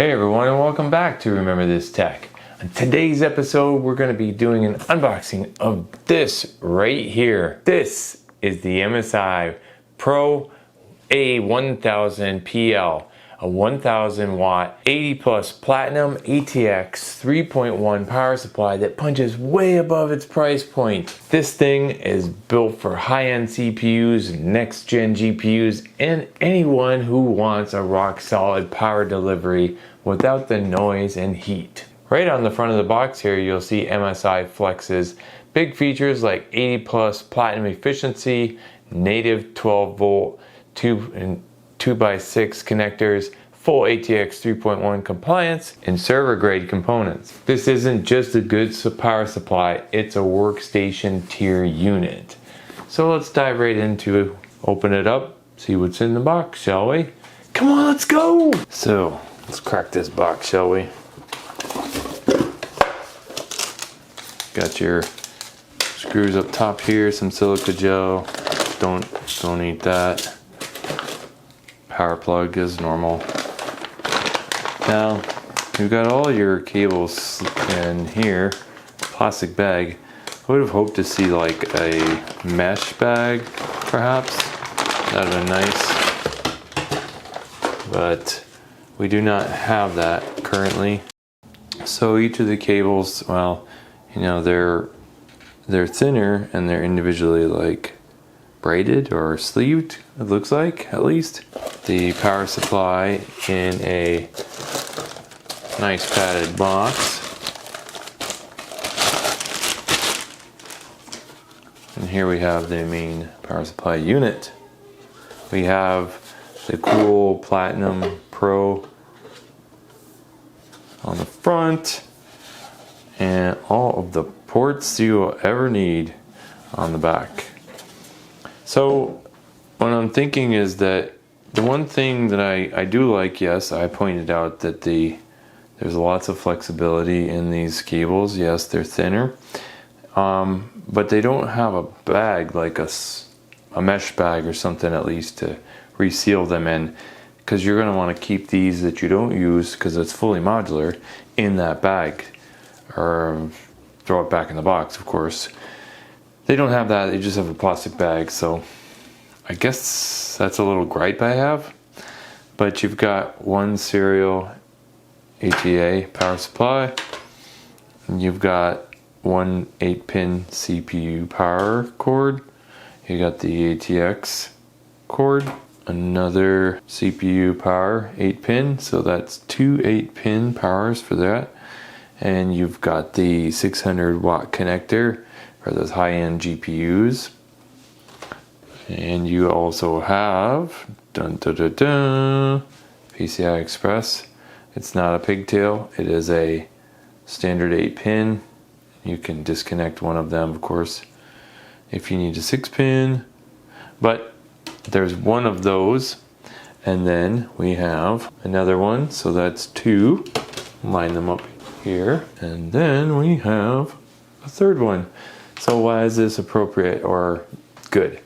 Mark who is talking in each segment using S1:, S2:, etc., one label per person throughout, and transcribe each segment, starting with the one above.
S1: Hey everyone, and welcome back to Remember This Tech. On today's episode, we're going to be doing an unboxing of this right here. This is the MSI Pro A1000PL, a 1000 watt 80 plus platinum ATX 3.1 power supply that punches way above its price point. This thing is built for high-end CPUs, next gen GPUs, and anyone who wants a rock solid power delivery without the noise and heat. Right on the front of the box here, you'll see MSI Flex's big features like 80 plus platinum efficiency, native 12 volt 2x6 connectors, full ATX 3.1 compliance, and server grade components. This isn't just a good power supply, it's a workstation tier unit. So let's dive right into it. Open it up, see what's in the box, shall we? Come on, let's go! So, let's crack this box, shall we? Got your screws up top here, some silica gel. Don't need that. Power plug is normal. Now, you've got all your cables in here, plastic bag. I would have hoped to see like a mesh bag, perhaps. That would have been nice. But we do not have that currently. So each of the cables, well, you know, they're thinner and they're individually like braided or sleeved, it looks like, at least. The power supply in a nice padded box. And here we have the main power supply unit. We have the cool Platinum Pro on the front and all of the ports you will ever need on the back. So what I'm thinking is that the one thing that I do like, yes, I pointed out that there's lots of flexibility in these cables. Yes, they're thinner, but they don't have a bag like a mesh bag or something at least to reseal them in, because you're going to want to keep these that you don't use because it's fully modular in that bag, or throw it back in the box, of course. They don't have that, they just have a plastic bag, so I guess that's a little gripe I have. But you've got one serial ATA power supply, and you've got one 8-pin CPU power cord, you got the ATX cord, another CPU power 8-pin, so that's two 8-pin powers for that, and you've got the 600 watt connector for those high-end GPUs. And you also have PCI Express. It's not a pigtail, it is a standard 8-pin. You can disconnect one of them, of course, if you need a 6-pin, but there's one of those. And then we have another one, so that's two. Line them up here, and then we have a third one. So why is this appropriate or good?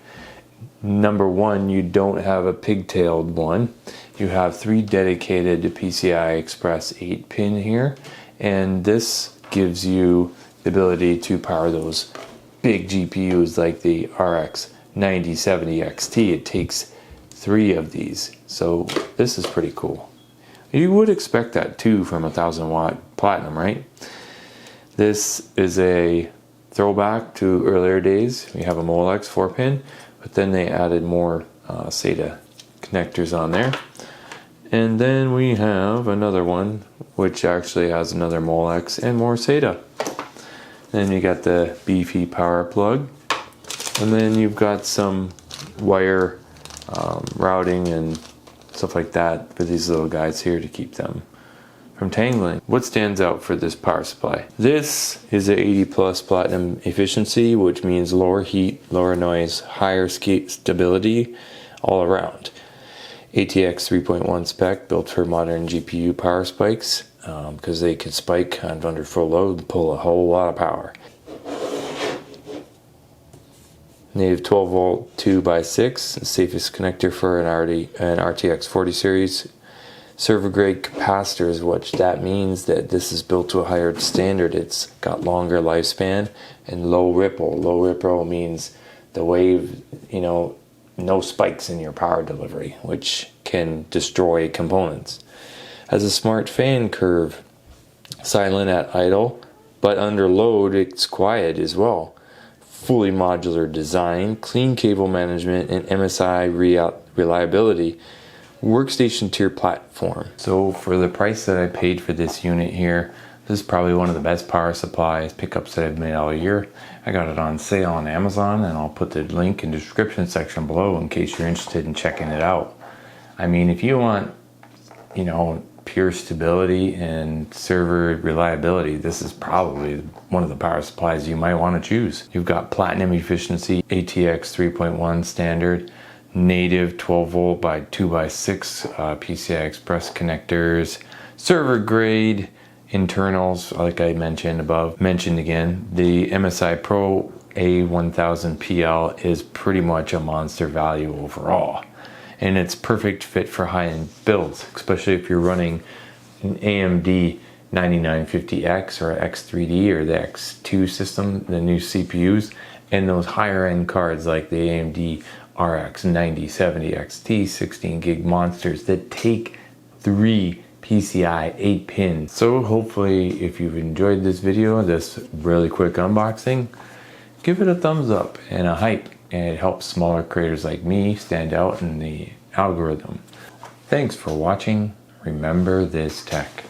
S1: Number one, you don't have a pigtailed one. You have three dedicated PCI Express 8-pin here, and this gives you the ability to power those big GPUs like the RX 9070 XT. It takes three of these, so this is pretty cool. You would expect that too from a 1000 watt platinum, right? This is a throwback to earlier days. We have a Molex 4-pin, but then they added more SATA connectors on there. And then we have another one which actually has another Molex and more SATA. Then you got the beefy power plug, and then you've got some wire routing and stuff like that for these little guys here to keep them from tangling. What stands out for this power supply? This is a 80 plus platinum efficiency, which means lower heat, lower noise, higher stability all around. ATX 3.1 spec, built for modern GPU power spikes, because they can spike kind of under full load and pull a whole lot of power. Native 12 volt 2x6, the safest connector for an RTX 40 series server grade capacitors, which that means that this is built to a higher standard. It's got longer lifespan and low ripple. Low ripple means the wave, you know, no spikes in your power delivery, which can destroy components. Has a smart fan curve, silent at idle, but under load it's quiet as well. Fully modular design, clean cable management, and MSI reliability. Workstation tier platform. So for the price that I paid for this unit here, this is probably one of the best power supplies pickups that I've made all year. I got it on sale on Amazon, and I'll put the link in the description section below in case you're interested in checking it out. I mean, if you want, you know, pure stability and server reliability, this is probably one of the power supplies you might want to choose. You've got platinum efficiency, ATX 3.1 standard, native 12 volt by 2x6 PCI Express connectors, server grade internals, like I mentioned above. Mentioned again, the MSI Pro A1000PL is pretty much a monster value overall, and it's perfect fit for high-end builds, especially if you're running an AMD 9950X or X3D or the X2 system, the new CPUs, and those higher end cards like the AMD RX 9070 XT 16 gig monsters that take 3 PCI 8-pin. So hopefully if you've enjoyed this video, this really quick unboxing, give it a thumbs up and a hype, and it helps smaller creators like me stand out in the algorithm. Thanks for watching. Remember this tech.